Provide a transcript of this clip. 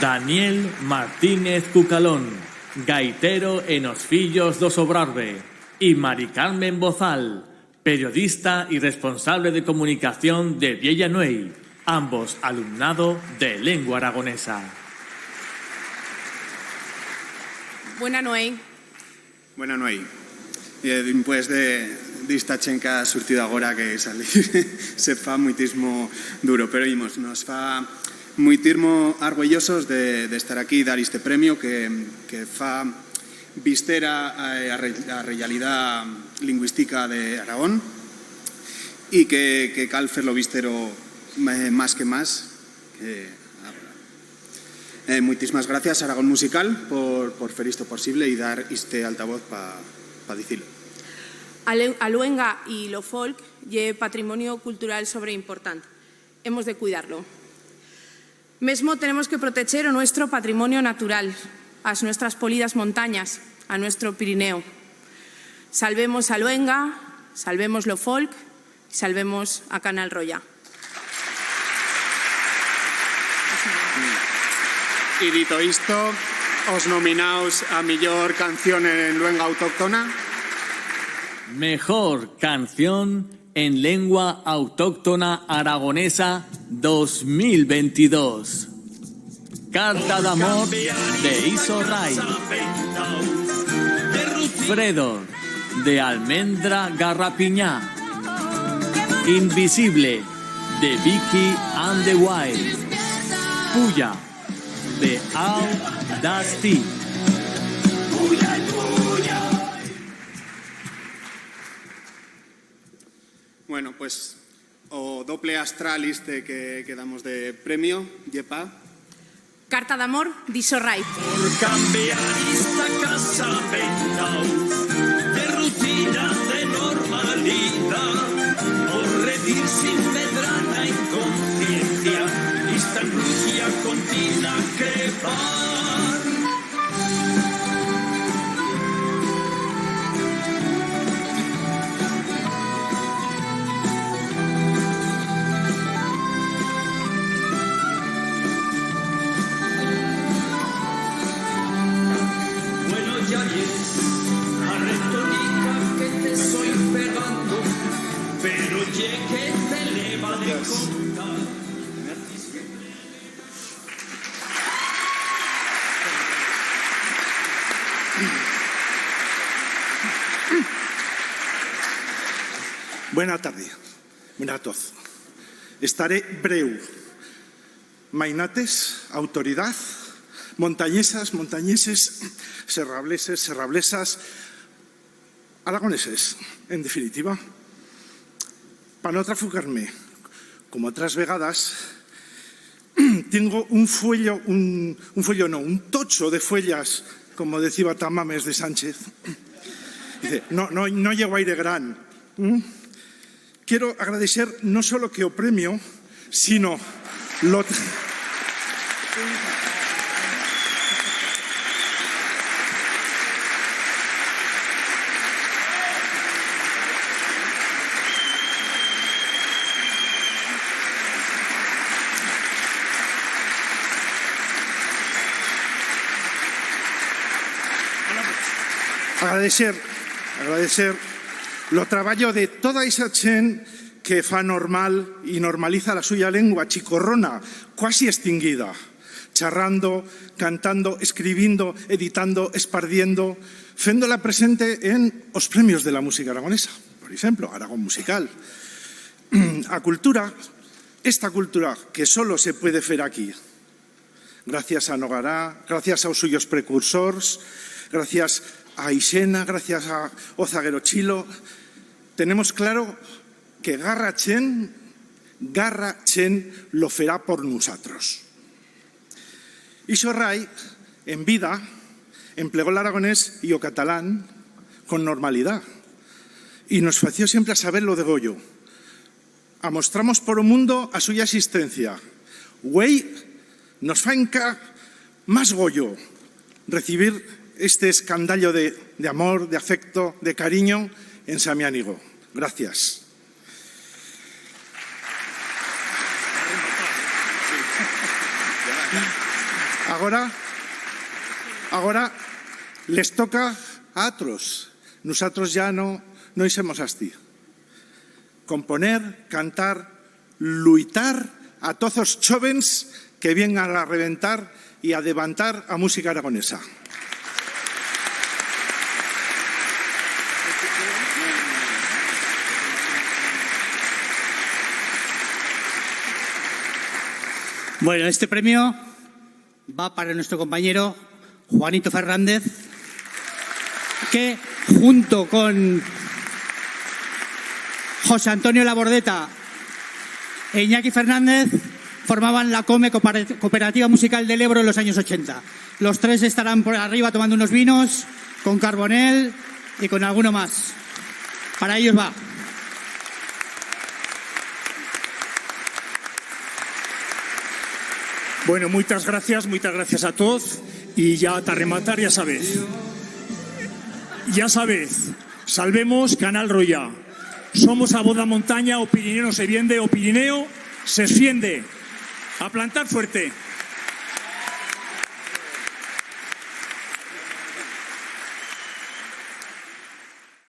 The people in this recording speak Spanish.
Daniel Martínez Cucalón, gaitero en Os Fillos do Sobrarbe, y Mari Carmen Bozal, periodista y responsable de comunicación de Viella Nuey, ambos alumnado de lengua aragonesa. Buena Nuey. Buena Nuey. Después desta chenca surtida agora que salir se fa muitismo duro, pero nos fa muitismo orgullosos de estar aquí y dar este premio que fa vister a realidad lingüística de Aragón y que cal ferlo vistero más que más. Muchísimas gracias a Aragón Musical por fer esto posible y dar este altavoz para decirlo. A luenga y lo folk lle patrimonio cultural sobreimportante. Hemos de cuidarlo. Mesmo tenemos que proteger o nuestro patrimonio natural, as nuestras polidas montañas, a nuestro Pirineo. Salvemos a luenga, salvemos lo folk y salvemos a Canal Roya. Y dito esto, os nominaos a mellor canción en luenga autóctona. Mejor canción en lengua autóctona aragonesa 2022. Carta d'amor de Iso Rai. Fredor de Almendra Garrapiñá. Invisible de Vicky and the Wild. Puya de Al Dusty. Bueno, pues o doble astral este que damos de premio, yepa. Carta d'amor d'Iso Rai. Por cambiar esta casa mental de rutina, de normalidad, por redir sin medrana inconsciencia, esta angustia continua crepar. Buena tarde, buena todos. Estaré breu. Mainates, autoridad, montañesas, montañeses, serrableses, serrablesas, aragoneses, en definitiva. Para no trafugarme, como otras vegadas, tengo un tocho de fuellas, como decía Tamames de Sánchez. Dice, no llego aire gran. Quiero agradecer no solo que o premio, sino lo... Agradecer lo traballo de toda esa chen que fa normal y normaliza la suya lengua chicorrona, cuasi extinguida, charrando, cantando, escribindo, editando, espardiendo, féndola presente en os premios de la música aragonesa, por ejemplo, Aragón Musical. A cultura, esta cultura que solo se puede fer aquí, gracias a Nogará, gracias aos suyos precursores, gracias a Ixena, gracias a Ozaguero Chilo, tenemos claro que Garra Chen lo fará por nosotros. Iso Rai, en vida, empleó el aragonés y o catalán con normalidad y nos fació siempre a saber lo de Goyo. Amostramos por o mundo a suya existencia. Güey, nos fa enca más Goyo recibir este escandallo de amor, de afecto, de cariño en Samiánigo. Gracias. Ahora les toca a otros. Nosotros ya no hicimos así. Componer, cantar, luitar a todos los jóvenes que vengan a reventar y a levantar a música aragonesa. Bueno, este premio va para nuestro compañero Juanito Fernández, que junto con José Antonio Labordeta e Iñaki Fernández formaban la COME, Cooperativa Musical del Ebro, en los años 80. Los tres estarán por arriba tomando unos vinos con Carbonell y con alguno más. Para ellos va. Bueno, muchas gracias a todos. Y ya para rematar, ya sabéis, salvemos Canal Roya. Somos a boda montaña, o Pirineo no se viende, o Pirineo se esfiende. A plantar fuerte.